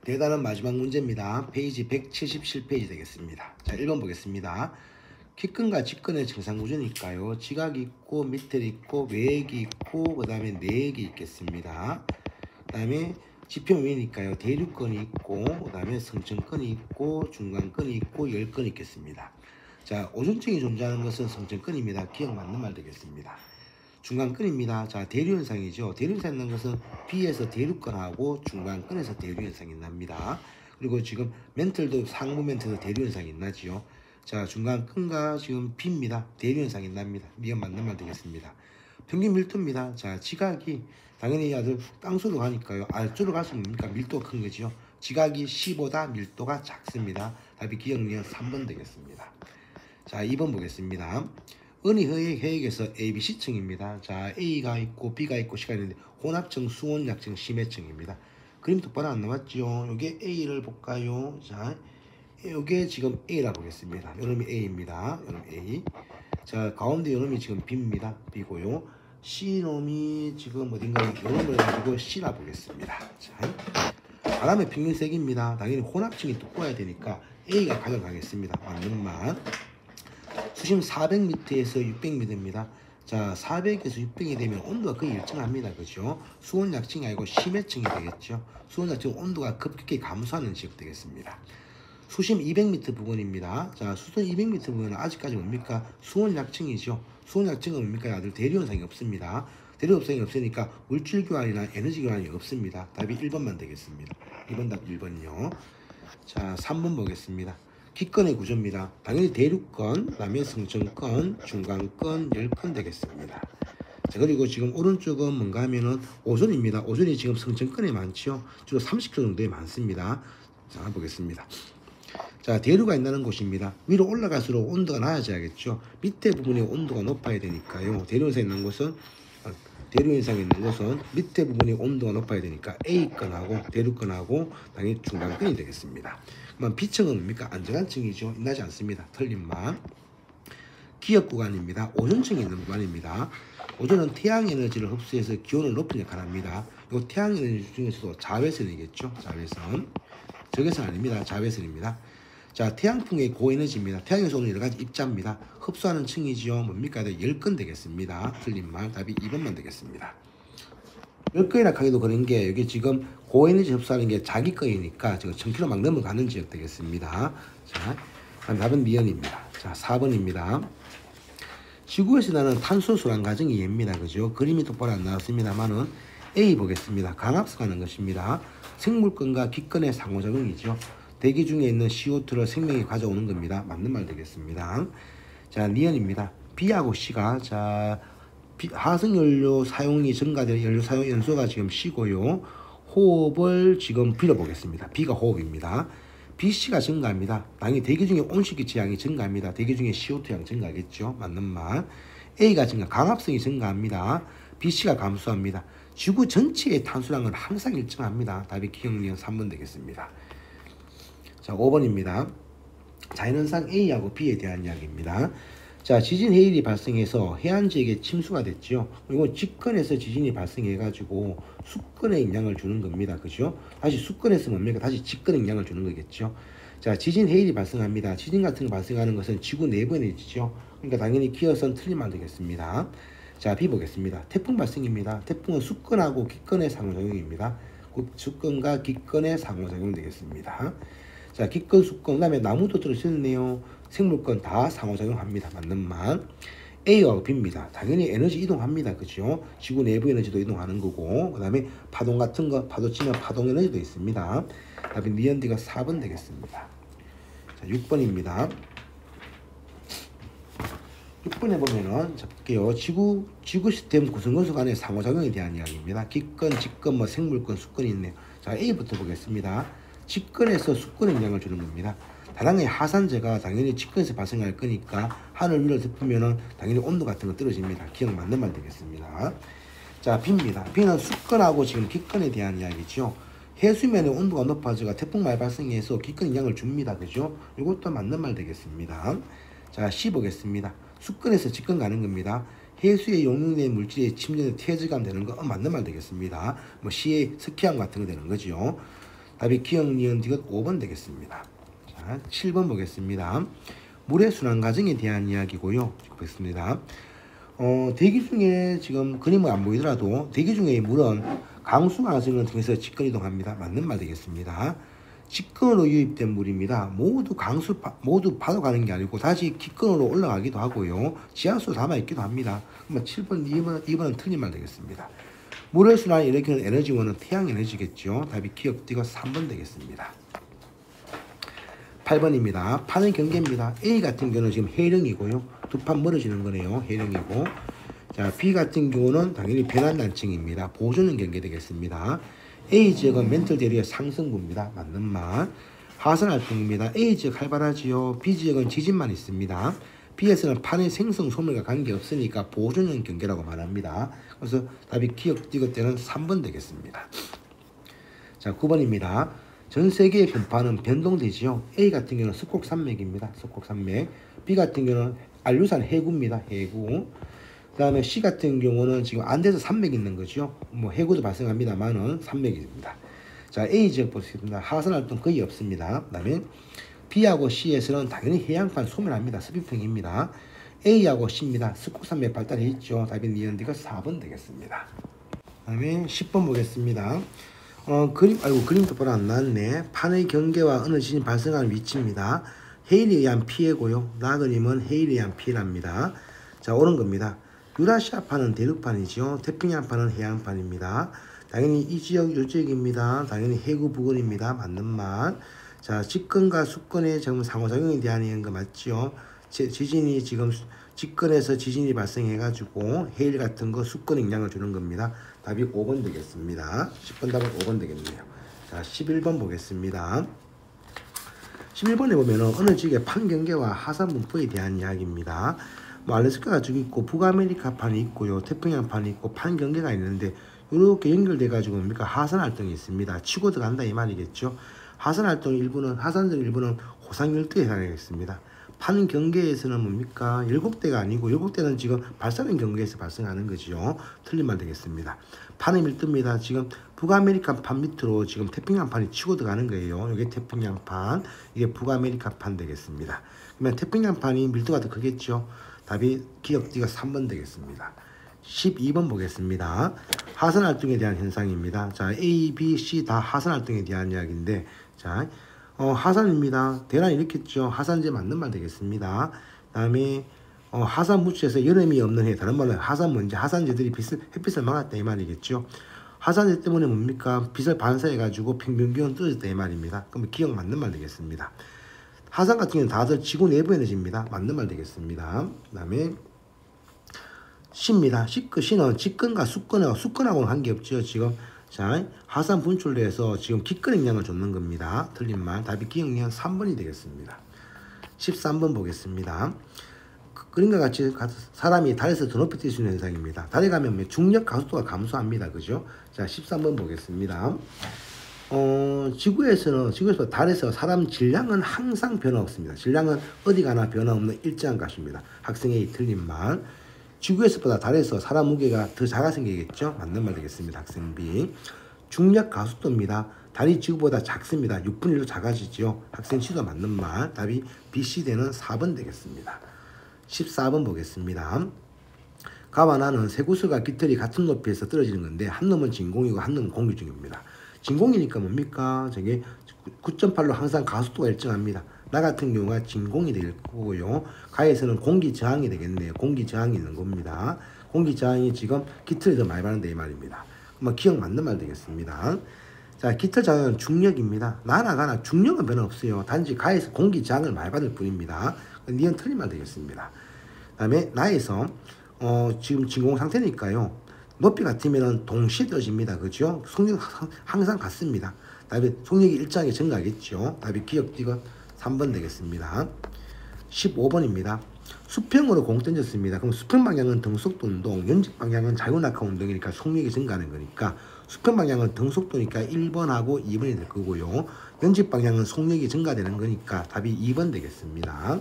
대단한 마지막 문제입니다. 페이지 177페이지 되겠습니다. 자, 1번 보겠습니다. 키끈과 직근의 정상구조니까요. 지각이 있고 밑에 있고 외액이 있고 그 다음에 내액이 있겠습니다. 그 다음에 지표면이니까요. 대류권이 있고 그 다음에 성층권이 있고 중간권이 있고 열권이 있겠습니다. 자, 오존층이 존재하는 것은 성층권입니다. 기억 맞는 말 되겠습니다. 중간권입니다. 자, 대류현상이죠. 대류현상 있는 것은 B에서 대류권하고 중간권에서 대류현상이 납니다. 그리고 지금 멘틀도 상부 멘틀도 대류현상이 나지요. 자, 중간권과 지금 B입니다. 대류현상이 납니다. 미연 맞는 말 되겠습니다. 평균 밀도입니다. 자, 지각이 당연히 아들 땅수로 가니까요. 아래쪽으로 갈수록 뭡니까? 밀도가 큰 거죠. 지각이 C보다 밀도가 작습니다. 답이 기억력 3번 되겠습니다. 자, 2번 보겠습니다. 은희 해액에서 A, B, C층입니다. 자, A가 있고 B가 있고 C가 있는데 혼합층, 수온약층, 심해층입니다. 그림 똑바로 안 나왔죠? 요게 A를 볼까요? 자, 요게 지금 A라 보겠습니다. 요놈이 A입니다. 요놈 A. 자, 가운데 요놈이 지금 B입니다. B고요. C놈이 지금 어딘가 요놈을 가지고 C라 보겠습니다. 자, 바람의 평균색입니다. 당연히 혼합층이 두꺼워야 되니까 A가 가져가겠습니다. 맞는 말. 수심 400m에서 600m입니다. 자, 400에서 600이 되면 온도가 거의 일정합니다. 그죠? 수온약층이 아니고 심해층이 되겠죠. 수온약층 온도가 급격히 감소하는 지역 되겠습니다. 수심 200m 부근입니다. 자, 수심 200m 부근은 아직까지 뭡니까? 수온약층이죠. 수온약층은 뭡니까? 아들 대류현상이 없습니다. 대류현상이 없으니까 물질 교환이나 에너지 교환이 없습니다. 답이 1번만 되겠습니다. 2번 답 1번이요. 자, 3번 보겠습니다. 기권의 구조입니다. 당연히 대륙권, 그다음에 성층권, 중간권, 열권 되겠습니다. 자, 그리고 지금 오른쪽은 뭔가 하면은 오존입니다. 오존이 지금 성층권에 많죠. 주로 30km 정도에 많습니다. 자, 보겠습니다. 자, 대류가 있는 곳입니다. 위로 올라갈수록 온도가 낮아져야겠죠. 밑에 부분에 온도가 높아야 되니까요. 대류현상이 있는 곳은 대류현상이 있는 곳은 밑에 부분이 온도가 높아야 되니까 A권하고 대류권하고 당연히 중간권이 되겠습니다. 그러면 B층은 뭡니까? 안정한 층이죠. 나지 않습니다. 틀린 말. 기역 구간입니다. 오존층이 있는 구간입니다. 오존은 태양 에너지를 흡수해서 기온을 높은 역할을 합니다. 이 태양 에너지 중에서도 자외선이겠죠. 자외선. 적외선 아닙니다. 자외선입니다. 자, 태양풍의 고에너지입니다. 태양에서 오는 여러가지 입자입니다. 흡수하는 층이지요. 뭡니까? 열권 되겠습니다. 틀린 말. 답이 2번만 되겠습니다. 열권이라 하기도 그런 게 여기 지금 고에너지 흡수하는 게 자기 거이니까 지금 1000km 막 넘어가는 지역 되겠습니다. 자, 답은 미연입니다. 자, 4번입니다. 지구에서 나는 탄소수란 가정이 얘입니다. 그죠? 그림이 똑바로 안 나왔습니다만은 A 보겠습니다. 강합성하는 것입니다. 생물권과 기권의 상호작용이죠. 대기 중에 있는 CO2를 생명이 가져오는 겁니다. 맞는 말 되겠습니다. 자, 니은입니다. B하고 C가 자 하승연료 사용이 증가되는 연료 사용 연소가 지금 C고요. 호흡을 지금 B로 보겠습니다. B가 호흡입니다. BC가 증가합니다. 당연히 대기 중에 온실기체 양이 증가합니다. 대기 중에 CO2 양 증가하겠죠. 맞는 말. A가 증가, 강합성이 증가합니다. BC가 감소합니다. 지구 전체의 탄소량은 항상 일정합니다. 답이 기억력 3번 되겠습니다. 자, 5번입니다. 자연현상 A하고 B에 대한 이야기입니다. 자, 지진 해일이 발생해서 해안 지역에 침수가 됐죠. 그리고 직권에서 지진이 발생해가지고 수권에 영향을 주는 겁니다. 그죠? 다시 수권에서 뭡니까? 다시 직권에 영향을 주는 거겠죠. 자, 지진 해일이 발생합니다. 지진 같은 거 발생하는 것은 지구 내부에 내지죠. 그러니까 당연히 기어선 틀린 말 되겠습니다. 자, B 보겠습니다. 태풍 발생입니다. 태풍은 수권하고 기권의 상호작용입니다. 수권과 기권의 상호작용 되겠습니다. 자, 기권, 수권, 그 다음에 나무도 들어있네요. 생물권 다 상호작용합니다. 맞는 말. A와 B입니다. 당연히 에너지 이동합니다. 그죠? 지구 내부 에너지도 이동하는 거고, 그 다음에 파동 같은 거, 파도 치면 파동 에너지도 있습니다. 답이 니언디가 4번 되겠습니다. 자, 6번입니다. 6번에 보면은, 자, 볼게요. 지구 시스템 구성건수 간의 상호작용에 대한 이야기입니다. 기권, 직권, 뭐 생물권, 수권이 있네요. 자, A부터 보겠습니다. 직권에서 수권에 영향을 주는 겁니다. 다당의 하산재가 당연히 직권에서 발생할 거니까 하늘 위로 덮으면은 당연히 온도 같은 거 떨어집니다. 기억 맞는 말 되겠습니다. 자, B입니다. B는 수권하고 지금 기권에 대한 이야기죠. 해수면의 온도가 높아져가 태풍 말 발생해서 기권 영향을 줍니다. 그죠? 이것도 맞는 말 되겠습니다. 자, C 보겠습니다. 수권에서 직권 가는 겁니다. 해수에 용융된 물질의 침전에 퇴적감 되는 거 맞는 말 되겠습니다. 뭐 C의 스키함 같은 거 되는 거죠. 답이 기억, 니은, 디귿 5번 되겠습니다. 자, 7번 보겠습니다. 물의 순환 과정에 대한 이야기고요. 보겠습니다. 대기 중에 지금 그림은 안 보이더라도 대기 중에 물은 강수 강승을 통해서 직근 이동합니다. 맞는 말 되겠습니다. 직근으로 유입된 물입니다. 모두 바로 가는 게 아니고 다시 기근으로 올라가기도 하고요. 지하수 담아 있기도 합니다. 그러면 7번, 2번은 틀린 말 되겠습니다. 물의 순환을 일으키는 에너지원은 태양 에너지겠죠. 답이 기억, 디귿 3번 되겠습니다. 8번입니다. 판의 경계입니다. A 같은 경우는 지금 해령이고요. 두 판 멀어지는 거네요. 해령이고. 자, B 같은 경우는 당연히 변환단층입니다. 보조는 경계 되겠습니다. A 지역은 멘틀 대리의 상승부입니다. 맞는 말. 하산활동입니다. A 지역 활발하지요. B 지역은 지진만 있습니다. B에서는 판의 생성 소멸과 관계없으니까 보조는 경계라고 말합니다. 그래서 답이 기억, 디귿 때는 3번 되겠습니다. 자, 9번입니다. 전 세계의 분파는 변동되지요. A 같은 경우는 석곡산맥입니다. 석곡산맥. B 같은 경우는 안류산 해구입니다. 해구. 그 다음에 C 같은 경우는 지금 안돼서 산맥이 있는 거죠. 뭐 해구도 발생합니다만은 산맥입니다. 자, A 지역 보겠습니다. 하산활동 거의 없습니다. 그 다음에 B하고 C에서는 당연히 해양판 소멸합니다. 습입형입니다. A하고 C입니다. 석곡산맥 발달해 있죠. 답이 니은 디귿 4번 되겠습니다. 그 다음에 10번 보겠습니다. 그림 똑바로 안 나왔네. 판의 경계와 어느 지진이 발생하는 위치입니다. 해일에 의한 피해고요. 나그림은 해일에 의한 피해랍니다. 자, 옳은 겁니다. 유라시아판은 대륙판이죠. 태평양판은 해양판입니다. 당연히 이 지역, 요 지역입니다. 당연히 해구 부근입니다. 맞는 말. 자, 직근과 수근의 상호작용에 대한 거 맞죠? 지진이 지금 직근에서 지진이 발생해가지고 해일 같은 거 수근에 영향을 주는 겁니다. 답이 5번 되겠습니다. 10번 답은 5번 되겠네요. 자, 11번 보겠습니다. 11번에 보면은 어느 지역의 판경계와 하산 분포에 대한 이야기입니다. 뭐 알래스카가 가지고 있고 북아메리카판이 있고요. 태평양판이 있고 판경계가 있는데 이렇게 연결돼 가지고 뭡니까? 하산 활동이 있습니다. 치고 들어간다 이 말이겠죠. 하산 활동 일부는 하산적 일부는 호상열도에 해당하겠습니다. 판 경계에서는 뭡니까? 7대가 아니고 7대는 지금 발사된 경계에서 발생하는 거죠. 틀린 말 되겠습니다. 판의 밀도입니다. 지금 북아메리카판 밑으로 지금 태평양판이 치고 들어가는 거예요. 이게 태평양판, 이게 북아메리카판 되겠습니다. 그러면 태평양판이 밀도가 더 크겠죠. 답이 기억 D가 3번 되겠습니다. 12번 보겠습니다. 하산활동에 대한 현상입니다. 자, A, B, C 다 하산활동에 대한 이야기인데, 자, 하산입니다. 대란이 일으켰죠. 하산제 맞는 말 되겠습니다. 그 다음에 하산 무치에서 여름이 없는 해, 다른 말로 하산 먼지, 하산제들이 햇빛을 막았다 이 말이겠죠. 하산제 때문에 뭡니까? 빛을 반사해가지고 평균기온 떨어졌다 이 말입니다. 그러면 기억 맞는 말 되겠습니다. 하산 같은 경우는 다들 지구 내부 에너지입니다. 맞는 말 되겠습니다. 그 다음에 C입니다. C는 직근과 수근하고는 관계없죠. 지금 자, 하산 분출돼서 지금 기근 영향을 줬는 겁니다. 틀린 말. 답이 기억량 3번이 되겠습니다. 13번 보겠습니다. 그림과 같이 사람이 달에서 더 높이 뛸 수 있는 현상입니다. 달에 가면 중력 가속도가 감소합니다. 그죠? 자, 13번 보겠습니다. 지구에서 달에서 사람 질량은 항상 변화 없습니다. 질량은 어디 가나 변화 없는 일정한 값입니다. 학생 A 틀린 말. 지구에서보다 달에서 사람 무게가 더 작아 생기겠죠? 맞는 말 되겠습니다. 학생 B. 중력 가속도입니다. 달이 지구보다 작습니다. 6분의 1로 작아지죠. 학생 C도 맞는 말. 답이 B, C 되는 4번 되겠습니다. 14번 보겠습니다. 가와 나는 세 구슬과 깃털이 같은 높이에서 떨어지는 건데 한 놈은 진공이고 한 놈은 공기 중입니다. 진공이니까 뭡니까? 저게 9.8로 항상 가속도가 일정합니다. 나 같은 경우가 진공이 될 거고요. 가에서는 공기 저항이 되겠네요. 공기 저항이 있는 겁니다. 공기 저항이 지금 깃털이 더 많이 받는다 이 말입니다. 그러면 기억 맞는 말 되겠습니다. 자, 깃털 저항은 중력입니다. 나나 가나 중력은 변화 없어요. 단지 가에서 공기 저항을 많이 받을 뿐입니다. 니은 틀린 말 되겠습니다. 그 다음에 나에서 지금 진공 상태니까요. 높이 같으면 동시에 떨어집니다. 그죠? 속력 항상 같습니다. 답이 속력이 일정하게 증가하겠죠. 답이 기억 D가 3번 되겠습니다. 15번입니다. 수평으로 공 던졌습니다. 그럼 수평 방향은 등속도 운동, 연직 방향은 자유낙하 운동이니까 속력이 증가하는 거니까 수평 방향은 등속도니까 1번하고 2번이 될 거고요. 연직 방향은 속력이 증가되는 거니까 답이 2번 되겠습니다.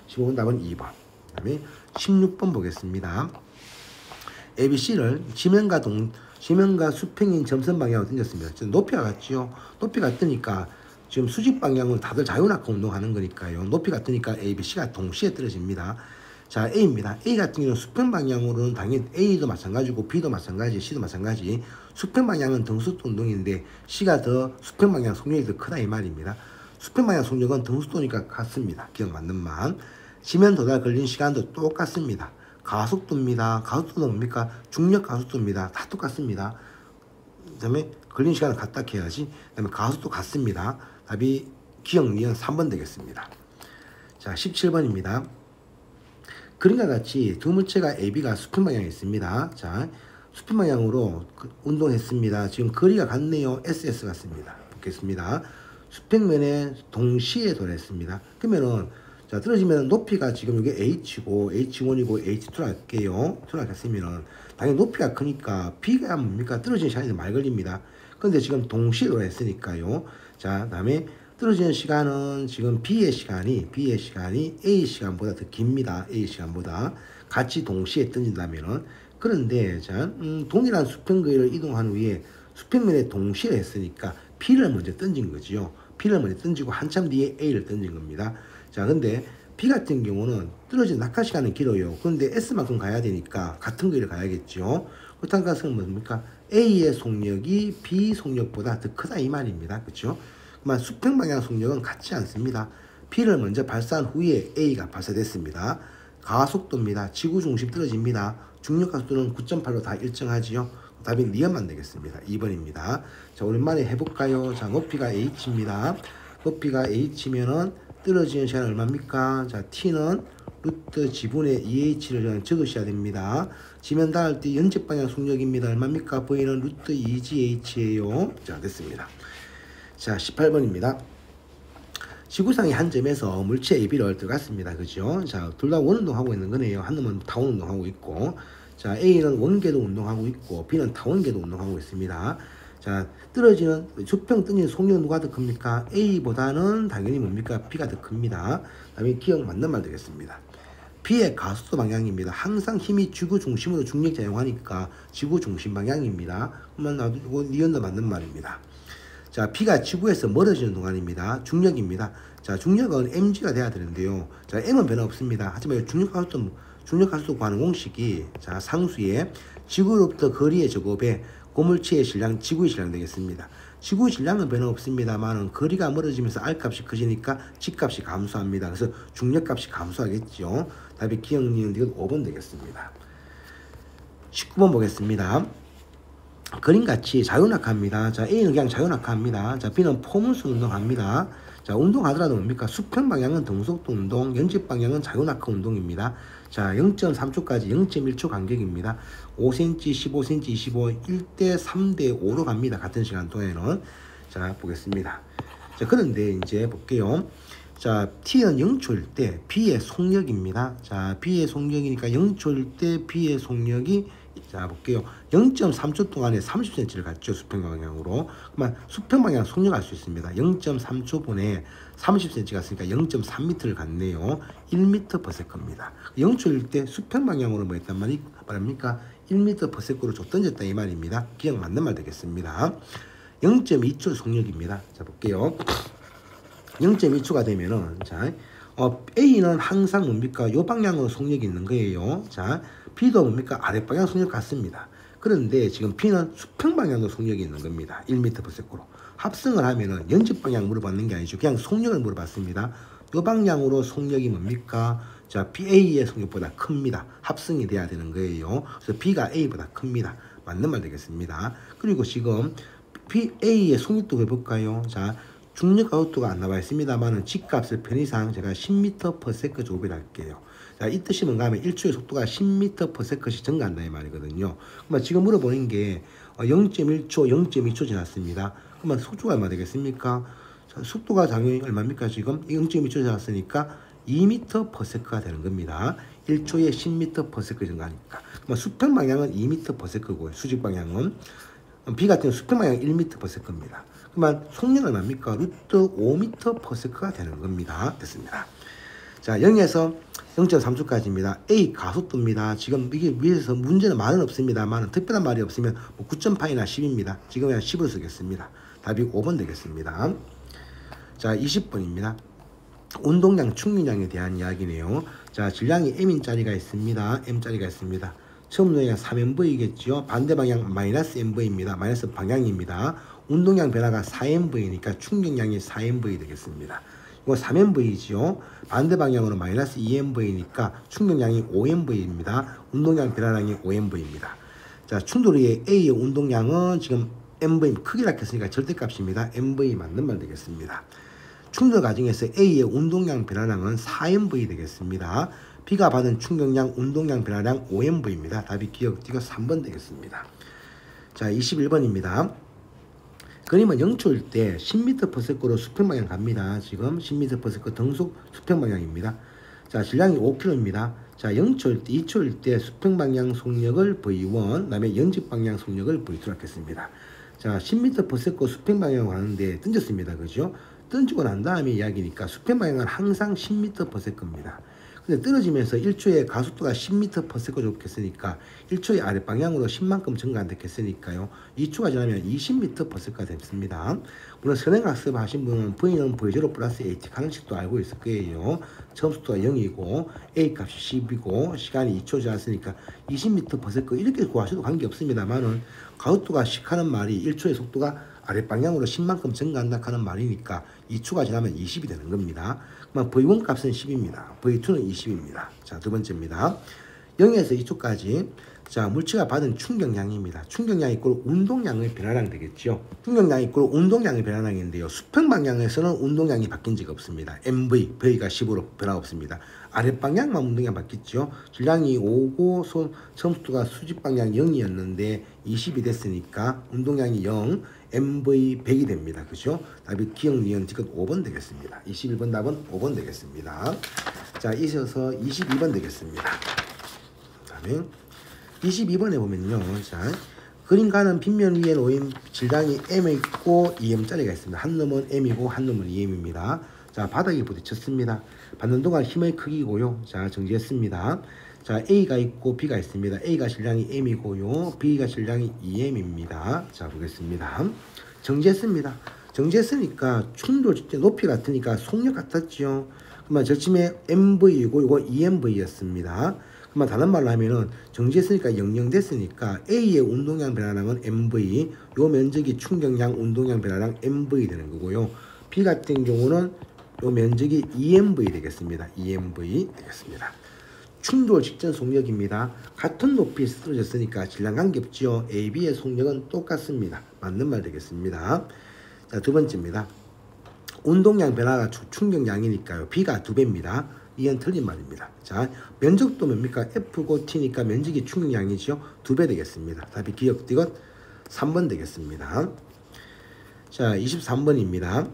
15번 답은 2번. 그 다음에 16번 보겠습니다. ABC를 지면과 지면과 수평인 점선 방향으로 던졌습니다. 지금 높이가 같죠. 높이가 뜨니까 지금 수직 방향은 다들 자유낙하 운동하는 거니까요. 높이가 뜨니까 A, B, C가 동시에 떨어집니다. 자, A입니다. A 같은 경우는 수평 방향으로는 당연히 A도 마찬가지고 B도 마찬가지, C도 마찬가지. 수평 방향은 등속도 운동인데 C가 더 수평 방향 속력이 더 크다 이 말입니다. 수평 방향 속력은 등속도니까 같습니다. 기억 맞는 만. 지면 도달 걸린 시간도 똑같습니다. 가속도입니다. 가속도는 뭡니까? 중력 가속도입니다. 다 똑같습니다. 그 다음에 걸린 시간을 같다 해야지. 그 다음에 가속도 같습니다. 답이 기억 니은 3번 되겠습니다. 자, 17번입니다. 그림과 같이 두 물체가 AB가 수평 방향에 있습니다. 자, 수평 방향으로 운동했습니다. 지금 거리가 같네요. SS 같습니다. 보겠습니다. 수평면에 동시에 돌았습니다. 그러면은 자, 떨어지면 높이가 지금 이게 H고 H1이고 H2로 할게요. 2로 했으면은 당연히 높이가 크니까 B가 뭡니까? 떨어지는 시간이 더 많이 걸립니다. 근데 지금 동시에 돌았으니까요. 자, 다음에 떨어지는 시간은 지금 B의 시간이 A 시간보다 더 깁니다. A 시간보다 같이 동시에 던진다면은. 그런데 자, 동일한 수평거리를 이동한 후에 수평면에 동시에 했으니까 P를 먼저 던진 거지요. P를 먼저 던지고 한참 뒤에 A를 던진 겁니다. 자, 근데 B 같은 경우는 떨어진 낙하 시간은 길어요. 그런데 S만큼 가야 되니까 같은 거리를 가야겠죠. 그렇다는 것은 뭡니까? A의 속력이 B 속력보다 더 크다 이 말입니다. 그렇죠? 그러면 수평 방향 속력은 같지 않습니다. B를 먼저 발사한 후에 A가 발사됐습니다. 가속도입니다. 지구 중심 떨어집니다. 중력 가속도는 9.8로 다 일정하지요. 답이 니은만 되겠습니다. 2번입니다. 자, 오랜만에 해볼까요? 자, 높이가 H입니다. 높이가 H면은 떨어지는 시간은 얼마입니까? 자, T는 루트 지분의 2H를 적으셔야 됩니다. 지면 닿을 때 연적 방향 속력입니다. 얼마입니까? V는 루트 2GH예요. 자, 됐습니다. 자, 18번입니다. 지구상의 한 점에서 물체 AB를 들어갔습니다. 그죠? 자, 둘 다 원운동하고 있는 거네요. 한 놈은 타원 운동하고 있고, 자, A는 원궤도 운동하고 있고, B는 타원궤도 운동하고 있습니다. 자, 떨어지는 수평 던지는 속력은 누가 더 큽니까? A보다는 당연히 뭡니까? B가 더 큽니다. 다음에 기억 맞는 말 되겠습니다. B의 가속도 방향입니다. 항상 힘이 지구 중심으로 중력 작용하니까 지구 중심 방향입니다. 그러면 나도 니은도 맞는 말입니다. 자, B가 지구에서 멀어지는 동안입니다. 중력입니다. 자, 중력은 mg가 돼야 되는데요. 자, m은 변화 없습니다. 하지만 중력 가속도 구하는 공식이 자, 상수의 지구로부터 거리의 제곱에 고물체의 질량, 지구의 질량 되겠습니다. 지구의 질량은 변화 없습니다만 거리가 멀어지면서 R값이 커지니까 G값이 감소합니다. 그래서 중력값이 감소하겠죠. 답이 기억 니은 5번 되겠습니다. 19번 보겠습니다. 그림같이 자유낙하입니다. 자, A는 그냥 자유낙하합니다. 자, B는 포문수 운동합니다. 자, 운동하더라도 뭡니까? 수평 방향은 등속도 운동, 연집 방향은 자유낙하 운동입니다. 자, 0.3초까지 0.1초 간격입니다. 5cm, 15cm, 25, 1대 3대 5로 갑니다. 같은 시간 동에는. 자, 보겠습니다. 자, 그런데 이제 볼게요. 자, T는 0초일 때 B의 속력입니다. 자, B의 속력이니까 0초일 때 B의 속력이 자, 볼게요. 0.3초 동안에 30cm를 갔죠. 수평 방향으로. 그러면 수평 방향 속력할 수 있습니다. 0.3초 분에 30cm 갔으니까 0.3m를 갔네요. 1m/s입니다. 0초일 때 수평 방향으로 뭐 했단 말입니까? 1m/s로 던졌다 이 말입니다. 기억 맞는 말 되겠습니다. 0.2초 속력입니다. 자, 볼게요. 0.2초가 되면은 자, A는 항상 뭡니까? 요 방향으로 속력이 있는 거예요. 자, B도 뭡니까? 아랫방향 속력 같습니다. 그런데 지금 B는 수평 방향으로 속력이 있는 겁니다. 1m/s로. 합성을 하면은 연집 방향 물어봤는 게 아니죠. 그냥 속력을 물어봤습니다. 요 방향으로 속력이 뭡니까? 자, A의 속력보다 큽니다. 합성이 돼야 되는 거예요. 그래서 B가 A보다 큽니다. 맞는 말 되겠습니다. 그리고 지금 A의 속력도 해볼까요? 자, 중력 가속도가 안 나와 있습니다만은 G값을 편의상 제가 10m/s 조업을 할게요. 자, 이 뜻이 뭔가 하면 1초의 속도가 10m/s씩 증가한다 이 말이거든요. 그러면 지금 물어보는 게 0.1초, 0.2초 지났습니다. 그러면 속도가 얼마 되겠습니까? 자, 속도가 당연히 얼마입니까? 지금 0.2초 지났으니까 2m/s가 되는 겁니다. 1초에 10m/s 증가하니까. 그러면 수평 방향은 2m/s고요. 수직 방향은 B 같은 경우 수평 방향 1m/s입니다. 그러면 속력은 얼마입니까? 루트 5m/s가 되는 겁니다. 됐습니다. 자, 0에서 0.3초까지입니다. A 가속도입니다. 지금 이게 위에서 문제는 말은 없습니다만 특별한 말이 없으면 뭐 9.8이나 10입니다. 지금 그냥 10을 쓰겠습니다. 답이 5번 되겠습니다. 자, 20번입니다. 운동량 충분량에 대한 이야기네요. 자, 질량이 M인짜리가 있습니다. M짜리가 있습니다. 처음 운동량 3MV겠죠. 반대 방향 마이너스 MV입니다. 마이너스 방향입니다. 운동량 변화가 4MV니까 충격량이 4MV 되겠습니다. 이거 3MV죠. 반대 방향으로 마이너스 2MV니까 충격량이 5MV입니다. 운동량 변화량이 5MV입니다. 자, 충돌의 A의 운동량은 지금 MV 크기라 했으니까 절대값입니다. MV 맞는 말 되겠습니다. 충돌 과정에서 A의 운동량 변화량은 4MV 되겠습니다. B가 받은 충격량 운동량 변화량 5MV입니다. 답이 기억 이거 3번 되겠습니다. 자, 21번입니다. 그림은 0초일 때 10m/s로 수평방향 갑니다. 지금 10m/s 등속 수평방향입니다. 자, 질량이 5kg입니다. 자, 0초일 때, 2초일 때 수평방향 속력을 V1, 그 다음에 연직방향 속력을 V2로 하겠습니다. 자, 10m/s 수평방향으로 가는데 던졌습니다. 그죠? 던지고 난 다음에 이야기니까 수평방향은 항상 10m/s입니다. 근데 떨어지면서 1초에 가속도가 10m/s 좋겠으니까 1초의 아랫방향으로 10만큼 증가 안 됐겠으니까요. 2초가 지나면 20m/s가 됐습니다. 물론 선행학습 하신 분은 V는 V0 플러스 AT 가능식도 알고 있을 거예요. 처음 속도가 0이고 A 값이 10이고 시간이 2초 지났으니까 20m/s 이렇게 구하셔도 관계없습니다만은 가속도가 10 하는 말이 1초의 속도가 아랫방향으로 10만큼 증가한다 하는 말이니까 2초가 지나면 20이 되는 겁니다. 그러면 V1 값은 10입니다. V2는 20입니다. 자, 두 번째입니다. 0에서 2초까지 자, 물체가 받은 충격량입니다. 충격량 이꼴 운동량의 변화량 되겠죠. 충격량 이꼴 운동량의 변화량인데요. 수평방향에서는 운동량이 바뀐 적이 없습니다. MV, V가 10으로 변화 없습니다. 아랫방향만 운동량 바뀌었죠. 질량이 5고 처음 속도가 수직방향 0이었는데 20이 됐으니까 운동량이 0, MV 100이 됩니다. 그죠? 답이 기억, 니은, 디귿 5번 되겠습니다. 21번 답은 5번 되겠습니다. 자, 이어서 22번 되겠습니다. 다음에 22번에 보면요. 자, 그림 가는 빗면 위에 놓인 질량이 M에 있고 2M짜리가 있습니다. 한 놈은 M이고 한 놈은 2M입니다. 자, 바닥에 부딪혔습니다. 받는 동안 힘의 크기고요. 자, 정지했습니다. 자, A가 있고 B가 있습니다. A가 질량이 M이고요. B가 질량이 2M입니다. 자, 보겠습니다. 정지했습니다. 정지했으니까 충돌 직전 높이 같으니까 속력 같았죠. 그러면 저침에 MV이고 이거 2MV였습니다. 그러면 다른 말로 하면은 정지했으니까 00 됐으니까 A의 운동량 변화량은 MV, 요 면적이 충격량 운동량 변화량 MV 되는 거고요. B 같은 경우는 요 면적이 2MV 되겠습니다. 2MV 되겠습니다. 충돌 직전 속력입니다. 같은 높이에 쓰러졌으니까 질량 관계없죠. A, B의 속력은 똑같습니다. 맞는 말 되겠습니다. 자, 두 번째입니다. 운동량 변화가 충격량이니까요. B가 2배입니다. 이건 틀린 말입니다. 자, 면적도 뭡니까? F고 T니까 면적이 충격량이죠. 2배 되겠습니다. 답이 기억, 디귿 3번 되겠습니다. 자, 23번입니다.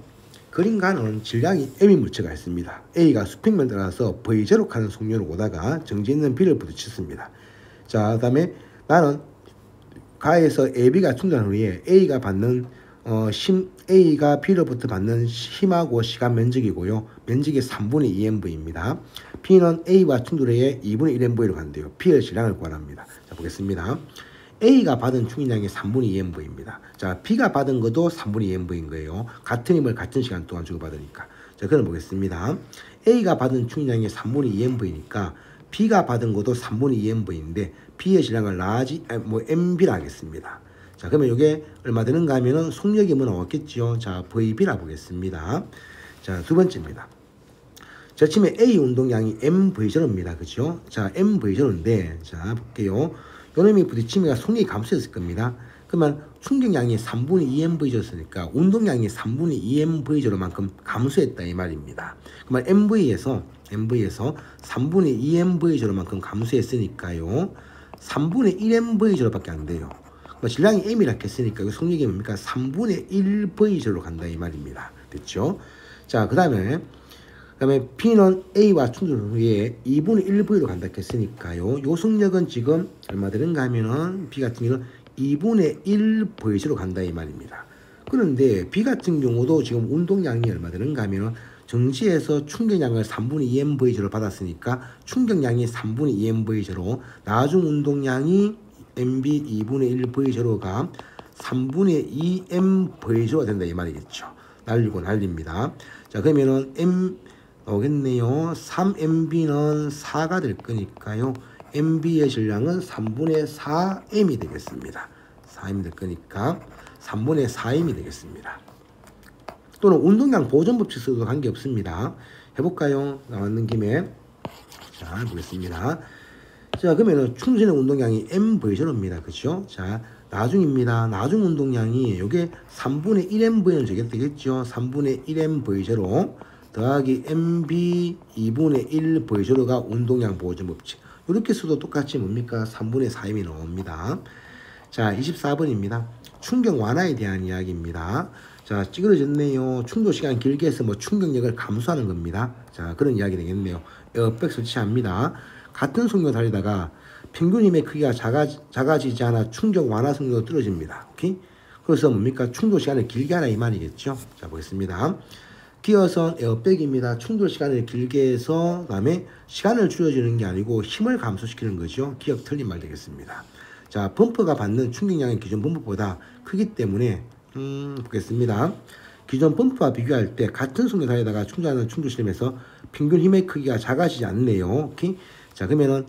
그림가는 질량이 M의 물체가 있습니다. A가 수평면 따라서 V0 가는 속력으로 오다가 정지 있는 B를 부딪혔습니다. 자, 그 다음에 나는 가에서 AB가 충돌한 후에 A가 받는 A가 B로부터 받는 힘하고 시간 면적이고요. 면적이 3분의 2MV입니다. B는 A와 충돌해 2분의 1MV로 간대요. B의 질량을 구하랍니다. 자, 보겠습니다. A가 받은 충격량이 3분의 2MV입니다. 자, B가 받은 것도 3분의 2MV인 거예요. 같은 힘을 같은 시간 동안 주고받으니까. 자, 그럼 보겠습니다. A가 받은 충격량이 3분의 2MV니까 B가 받은 것도 3분의 2MV인데 B의 질량을 MB라 하겠습니다. 자, 그러면 이게 얼마 되는가 하면은 속력이 뭐 나왔겠죠. 자, VB라 보겠습니다. 자, 두 번째입니다. 저침에 A 운동량이 MV0입니다. 그죠? 자, MV0인데, 자, 볼게요. 요놈이 부딪히면 속력이 감소했을 겁니다. 그러면 충격량이 3분의 2MV였으니까 운동량이 3분의 2MV로만큼 감소했다 이 말입니다. 그러면 MV에서 3분의 2MV로만큼 감소했으니까요. 3분의 1MV로밖에 안 돼요. 질량이 M이라 했으니까 그 속력이 뭡니까? 3분의 1V로 간다 이 말입니다. 됐죠? 자, 그 다음에 B는 A와 충돌 후에 2분의 1V로 간다 했으니까요. 요 속력은 지금 얼마 되는가 하면은 B 같은 경우는 2분의 1V로 간다 이 말입니다. 그런데 B 같은 경우도 지금 운동량이 얼마 되는가 하면은 정지에서 충격량을 3분의 2mv 제로 받았으니까 충격량이 3분의 2mv 제로, 나중 운동량이 mv 2분의 1v 제로가 3분의 2mv 제로가 된다 이 말이겠죠. 날리고 날립니다. 자, 그러면은 m 나오겠네요. 3mv는 4가 될 거니까요. mv의 질량은 3분의 4m이 되겠습니다. 4m이 될 거니까 3분의 4m이 되겠습니다. 또는 운동량 보존 법칙 써도 관계없습니다. 해볼까요? 나왔는 김에. 자, 보겠습니다. 자, 그러면은 충전의 운동량이 mv 제로입니다. 그죠? 자, 나중입니다. 나중 운동량이 요게 3분의 1mv는 되겠죠? 3분의 1mv 제로 더하기 mv 2분의 1v 제로가 운동량 보존 법칙. 이렇게 써도 똑같이 뭡니까? 3분의 4m이 나옵니다. 자, 24번입니다. 충격 완화에 대한 이야기입니다. 자, 찌그러졌네요. 충돌 시간 길게 해서 뭐 충격력을 감소하는 겁니다. 자, 그런 이야기 되겠네요. 에어백 설치합니다. 같은 속력을 달리다가 평균 힘의 크기가 작아지지 않아 충격 완화 속력도 떨어집니다. 오케이? 그래서 뭡니까? 충돌 시간을 길게 하라 이 말이겠죠. 자, 보겠습니다. 기어선 에어백입니다. 충돌 시간을 길게 해서 그다음에 시간을 줄여주는 게 아니고 힘을 감소시키는 거죠. 기억 틀린 말 되겠습니다. 자, 범퍼가 받는 충격량은 기존 범퍼보다 크기 때문에 보겠습니다. 기존 범퍼와 비교할 때 같은 속력 달리다가 충전하는 충돌 시점에서 평균 힘의 크기가 작아지지 않네요. 오케이? 자, 그러면은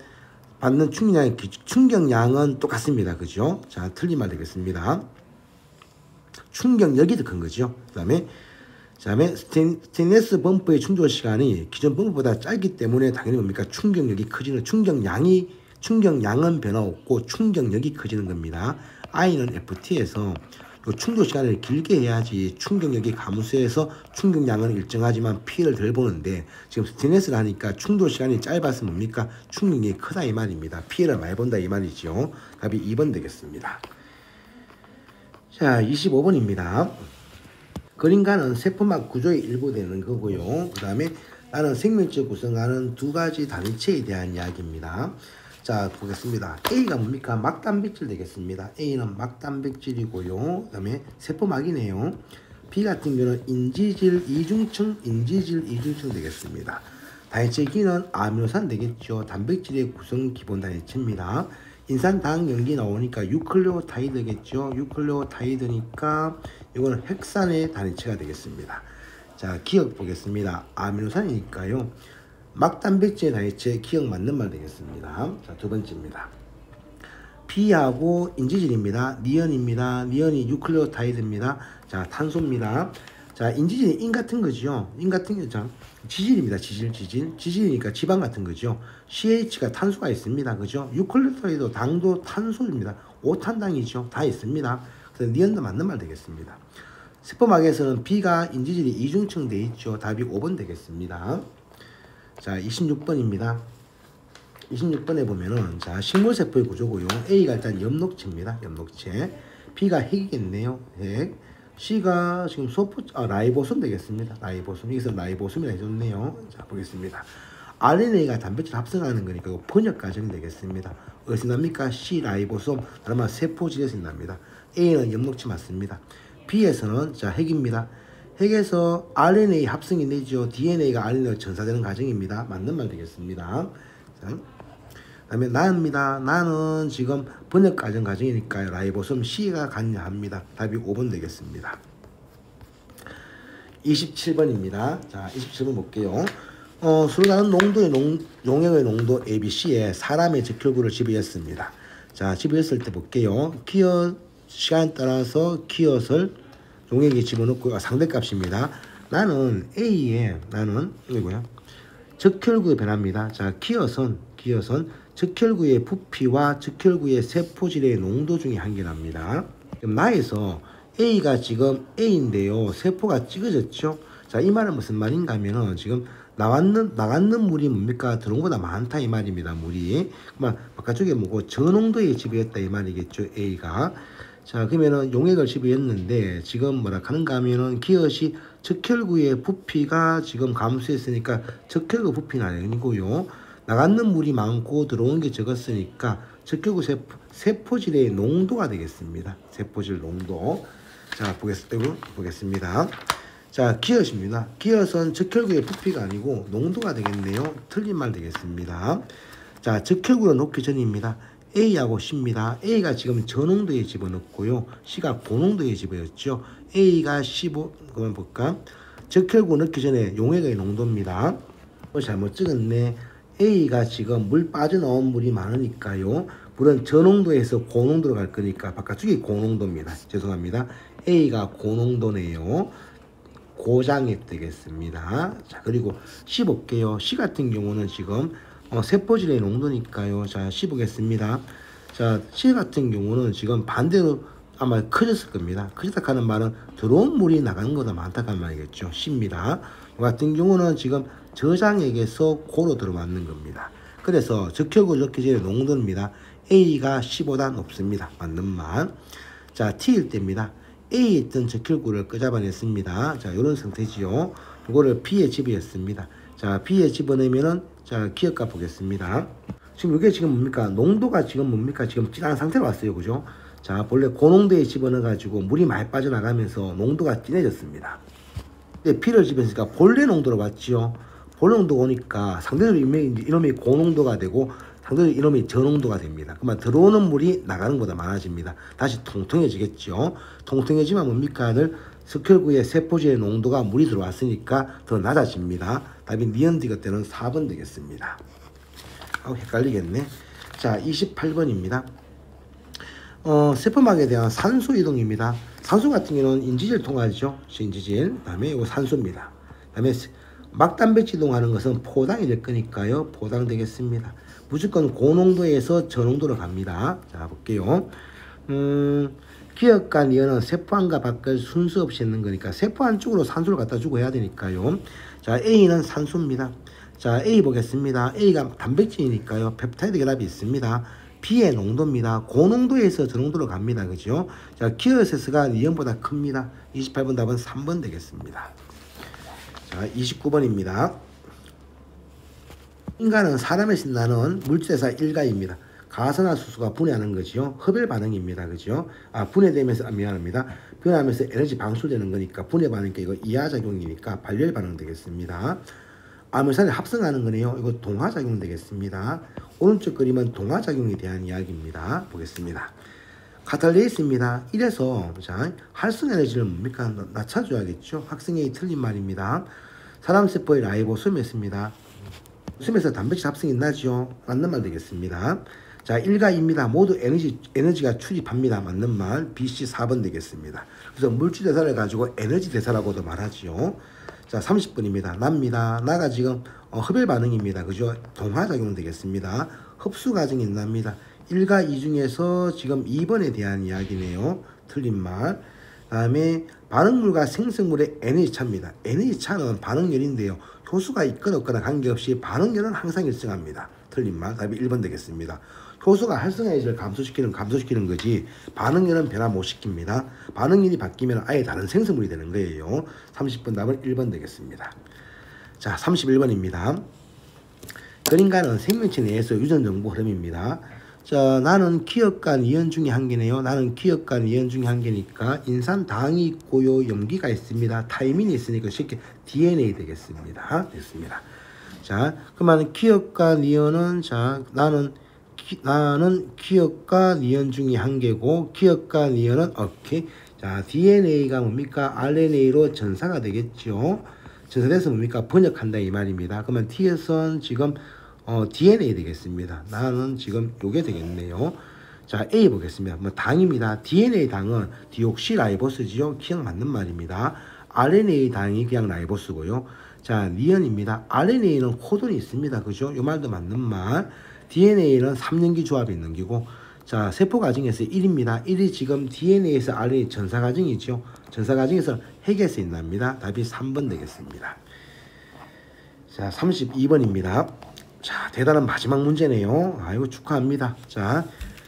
받는 충격량은 똑같습니다. 그죠? 자, 틀린 말 되겠습니다. 충격력이 더 큰 거죠. 그다음에 스테인리스 범퍼의 충돌 시간이 기존 범퍼보다 짧기 때문에 당연히 뭡니까? 충격력이 커지는, 충격량은 변화 없고 충격력이 커지는 겁니다. I는 FT에서 충돌 시간을 길게 해야지 충격력이 감소해서 충격량은 일정하지만 피해를 덜 보는데 지금 스테인리스를 하니까 충돌 시간이 짧아서 뭡니까? 충격력이 크다 이 말입니다. 피해를 많이 본다 이 말이죠. 답이 2번 되겠습니다. 자, 25번입니다. 그림과는 세포막 구조의 일부 되는 거고요. 그 다음에 나는 생명체 구성하는 두 가지 단위체에 대한 이야기입니다. 자, 보겠습니다. A가 뭡니까? 막단백질 되겠습니다. A는 막단백질이고요. 그 다음에 세포막이네요. B 같은 경우는 인지질 이중층 되겠습니다. 단위체 G는 아미노산 되겠죠. 단백질의 구성 기본 단위체입니다. 인산당 연기 나오니까 유클레오타이드겠죠. 유클레오타이드니까 이거는 핵산의 단위체가 되겠습니다. 자, 기억 보겠습니다. 아미노산이니까요. 막단백질의 단위체 기억 맞는 말 되겠습니다. 자, 두 번째입니다. B하고 인지질입니다. 니언입니다. 니언이 유클레오타이드입니다. 자, 탄소입니다. 자, 인지질이 인 같은 거죠. 인 같은 거죠. 지질입니다. 지질이니까 지방 같은 거죠. CH가 탄소가 있습니다. 그죠? 유클레오타이드 당도 탄소입니다. 5탄당이죠. 다 있습니다. 그래서 니언도 맞는 말 되겠습니다. 세포막에서는 B가 인지질이 이중층 돼 있죠. 답이 5번 되겠습니다. 자, 26번입니다. 26번에 보면은 자, 식물세포의 구조고요. A가 일단 엽록체입니다. 엽록체. B가 핵이겠네요. 핵. C가 지금 라이보솜 되겠습니다. 라이보솜. 여기서 라이보솜이라 해줬네요. 자, 보겠습니다. RNA가 단백질 합성하는 거니까 번역 과정이 되겠습니다. 어디서 납니까? C 라이보솜. 그러면 세포질에서 납니다. A는 엽록체 맞습니다. B에서는 자, 핵입니다. 핵에서 RNA 합성이 되죠. DNA가 RNA로 전사되는 과정입니다. 맞는 말 되겠습니다. 자, 그다음에 나입니다. 나는 지금 번역 과정이니까요. 라이보솜 C가 관여합니다. 답이 5번 되겠습니다. 27번입니다. 자, 27번 볼게요. 서로 다른 농도의 용액의 농도 ABC에 사람의 적혈구를 집어했습니다. 자, 집어했을 때 볼게요. 기어 시간에 따라서 기엇을 용액에 집어넣고 상대값입니다. 나는 A에 이거야. 적혈구의 변화입니다. 자, 기엇은 적혈구의 부피와 적혈구의 세포질의 농도 중에 한 개 납니다. 그럼 나에서 A가 지금 A인데요. 세포가 찍어졌죠. 자, 이 말은 무슨 말인가 하면은 지금 나갔는 물이 뭡니까? 들어온 것보다 많다 이 말입니다. 물이. 그러면 바깥쪽에 뭐고 저농도에 집어했다 이 말이겠죠. A가. 자, 그러면은 용액을 집어했는데 지금 뭐라 하는가 하면은 기엇이 적혈구의 부피가 지금 감소했으니까 적혈구 부피는 아니고요. 나가는 물이 많고 들어온 게 적었으니까 적혈구 세포질의 농도가 되겠습니다. 세포질 농도. 자, 보겠습니다. 자, 기엇입니다. 기엇은 적혈구의 부피가 아니고 농도가 되겠네요. 틀린 말 되겠습니다. 자, 적혈구를 놓기 전입니다. A하고 C입니다. A가 지금 저농도에 집어넣고요. C가 고농도에 집어넣었죠. A가 15, 그만 볼까? 적혈구 넣기 전에 용액의 농도입니다. 잘못 찍었네. A가 지금 물 빠져나온 물이 많으니까요. 물은 저농도에서 고농도로 갈 거니까 바깥쪽이 고농도입니다. 죄송합니다. A가 고농도네요. 고장액 되겠습니다. 자, 그리고 C 볼게요. C 같은 경우는 지금 세포질의 농도니까요. 자, C 보겠습니다. 자, C 같은 경우는 지금 반대로 아마 커졌을 겁니다. 커졌다 하는 말은 들어온 물이 나가는 것보다 많다는 말이겠죠. C입니다. 이 같은 경우는 지금 저장액에서 고로 들어맞는 겁니다. 그래서 적혈구 적기 전의 농도입니다. A가 C보다 높습니다. 맞는 말. 자, T일 때입니다. A에 있던 적혈구를 끄잡아냈습니다. 자, 이런 상태지요. 이거를 B에 집어넣습니다. 자, B에 집어넣으면은, 자, 기억값 보겠습니다. 지금 이게 지금 뭡니까? 농도가 지금 뭡니까? 지금 진한 상태로 왔어요. 그죠? 자, 본래 고농도에 집어넣어가지고 물이 많이 빠져나가면서 농도가 진해졌습니다. 근데 B를 집어넣으니까 본래 농도로 왔지요. 본래 농도가 오니까 상대적으로 이놈이 고농도가 되고 상대적으로 이놈이 저농도가 됩니다. 그러면 들어오는 물이 나가는 것보다 많아집니다. 다시 통통해지겠죠. 통통해지면 뭡니까? 적혈구의 세포질의 농도가 물이 들어왔으니까 더 낮아집니다. 답이 니은디귿 때는 4번 되겠습니다. 헷갈리겠네. 자, 28번입니다. 세포막에 대한 산소 이동입니다. 산소 같은 경우는 인지질 통하죠. 인지질. 그 다음에 이거 산소입니다. 그 다음에 막단백질 이동하는 것은 포당이 될 거니까요. 포당 되겠습니다. 무조건 고농도에서 저농도로 갑니다. 자, 볼게요. 기억과 니은은 세포 안과 밖을 순서 없이 있는 거니까 세포 안쪽으로 산소를 갖다 주고 해야 되니까요. 자, A는 산소입니다. 자, A 보겠습니다. A가 단백질이니까요. 펩타이드 결합이 있습니다. B의 농도입니다. 고농도에서 저농도로 갑니다. 그죠? 자, 기어세스가 니은보다 큽니다. 28번 답은 3번 되겠습니다. 자, 29번입니다. 인간은 사람에서 나는 물질에서 일가입니다. 가산화수소가 분해하는 거지요. 흡열 반응입니다. 그죠? 분해되면서, 미안합니다. 변하면서 에너지 방출되는 거니까 분해 반응이니까 이거 이하작용이니까 발열 반응 되겠습니다. 아밀산에 합성하는 거네요. 이거 동화작용 되겠습니다. 오른쪽 그림은 동화작용에 대한 이야기입니다. 보겠습니다. 카탈레이스입니다. 이래서 자, 활성에너지를 뭡니까? 낮춰줘야겠죠. 학생이 틀린 말입니다. 사람 세포의 라이보솜이었습니다. 숨에서 단백질 합성이 나죠. 맞는 말 되겠습니다. 자, 1과 2입니다. 모두 에너지가 출입합니다. 맞는 말. BC 4번 되겠습니다. 그래서 물질 대사를 가지고 에너지 대사라고도 말하지요. 자, 30분입니다. 나가 지금 흡열 반응입니다. 그죠? 동화작용 되겠습니다. 흡수 과정이 납니다. 1과 2 중에서 지금 2번에 대한 이야기네요. 틀린 말. 다음에 반응물과 생성물의 에너지 차입니다. 에너지 차는 반응열인데요. 효수가 있거나 없거나 관계없이 반응열은 항상 일정합니다. 틀린 말. 답이 1번 되겠습니다. 효수가 활성에너지를 감소시키는 거지 반응열은 변화 못 시킵니다. 반응열이 바뀌면 아예 다른 생성물이 되는 거예요. 30번 답은 1번 되겠습니다. 자, 31번입니다. 그림과는 생명체 내에서 유전정보 흐름입니다. 자, 나는 기억과 니은 중에 한 개네요. 나는 기억과 니은 중에 한 개니까 인산당이 있고요. 염기가 있습니다. 타이민이 있으니까 쉽게 DNA 되겠습니다. 됐습니다. 자, 그러면 기억과 니은은 자, 나는 기억과 니은 중에 한 개고 기억과 니은은 오케이. 자, DNA가 뭡니까? RNA로 전사가 되겠죠. 전사돼서 뭡니까? 번역한다 이 말입니다. 그러면 T에선 지금 DNA 되겠습니다. 나는 지금 요게 되겠네요. 자, A 보겠습니다. 뭐 당입니다. DNA 당은 디옥시라이보스지요. 기억 맞는 말입니다. RNA 당이 그냥 라이보스고요. 자, 니은입니다. RNA는 코돈이 있습니다. 그죠? 요 말도 맞는 말. DNA는 3연기 조합이 있는 기고. 자, 세포 과정에서 1입니다. 1이 지금 DNA에서 RNA 전사 과정이죠. 전사 과정에서 핵에서 있답니다. 답이 3번 되겠습니다. 자, 32번입니다. 자, 대단한 마지막 문제네요. 아이고, 축하합니다. 자,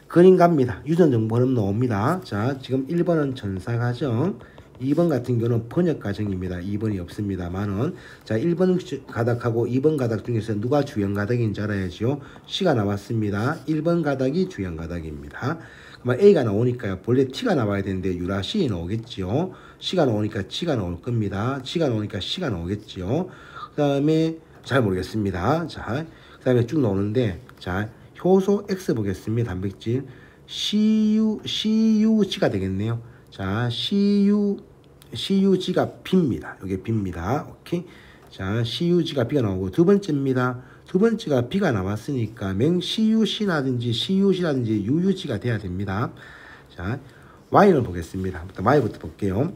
그림 갑니다. 유전정보 흐름 나옵니다. 자, 지금 1번은 전사 과정, 2번 같은 경우는 번역 과정입니다. 2번이 없습니다만은. 자, 1번 가닥하고 2번 가닥 중에서 누가 주연 가닥인지 알아야죠. C가 나왔습니다. 1번 가닥이 주연 가닥입니다. 아마 A가 나오니까요. 본래 T가 나와야 되는데 유라 C 나오겠죠. C가 나오니까 G가 나올 겁니다. G가 나오니까 C가 나오겠죠. 그 다음에 잘 모르겠습니다. 자, 그 다음에 쭉 나오는데 자, 효소 X 보겠습니다. 단백질 CUG가 되겠네요. 자, CUG가 B입니다. 이게 B입니다. 오케이. 자, CUG가 B가 나오고 두 번째입니다. 두 번째가 B가 나왔으니까 맹 CUC라든지 CUC라든지 UUG가 돼야 됩니다. 자, Y를 보겠습니다. 일단 Y부터 볼게요.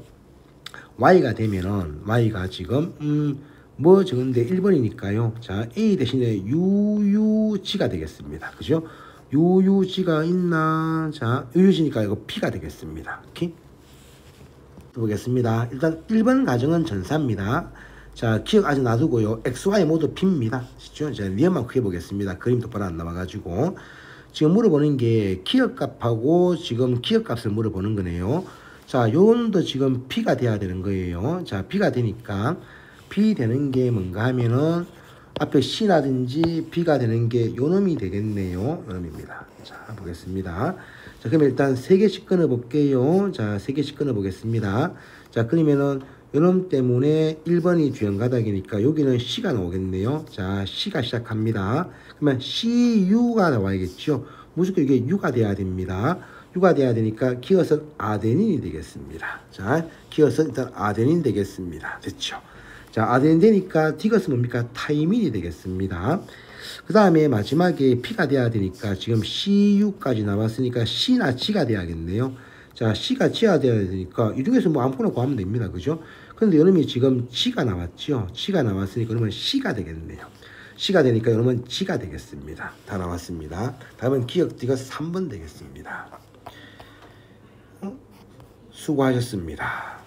Y가 되면은 Y가 지금 뭐 적은데 1번이니까요. 자, A 대신에 UUG가 되겠습니다. 그죠? UUG가 있나? 자, UUG니까 이거 P가 되겠습니다. 오케이? 또 보겠습니다. 일단 1번 가정은 전사입니다. 자, 기억 아직 놔두고요. XY 모두 P입니다. 그죠? 자, 위험만 크게 보겠습니다. 그림 똑바로 안 나와가지고. 지금 물어보는 게 기억값하고 지금 기억값을 물어보는 거네요. 자, 요놈도 지금 P가 돼야 되는 거예요. 자, P가 되니까 P 되는 게 뭔가 하면은 앞에 C라든지 B가 되는 게 요놈이 되겠네요. 요놈입니다. 자, 보겠습니다. 자, 그럼 일단 3개씩 끊어 볼게요. 자, 3개씩 끊어 보겠습니다. 자, 그러면은 요놈 때문에 1번이 주연 가닥이니까 여기는 C가 나오겠네요. 자, C가 시작합니다. 그러면 CU가 나와야겠죠. 무조건 이게 U가 돼야 됩니다. U가 돼야 되니까 기어서 아데닌이 되겠습니다. 자, 기어서 일단 아데닌 되겠습니다. 됐죠. 자, 아데닌 되니까 D것은 뭡니까? 타이민이 되겠습니다. 그 다음에 마지막에 P가 돼야 되니까 지금 CU까지 나왔으니까 C나 G가 돼야겠네요. 자, C가 G가 돼야 되니까 이 중에서 뭐 아무거나 구하면 됩니다. 그죠? 근데 여러분이 지금 G가 나왔죠? G가 나왔으니까 그러면 C가 되겠네요. C가 되니까 여러분 G가 되겠습니다. 다 나왔습니다. 다음은 기억 D가 3번 되겠습니다. 수고하셨습니다.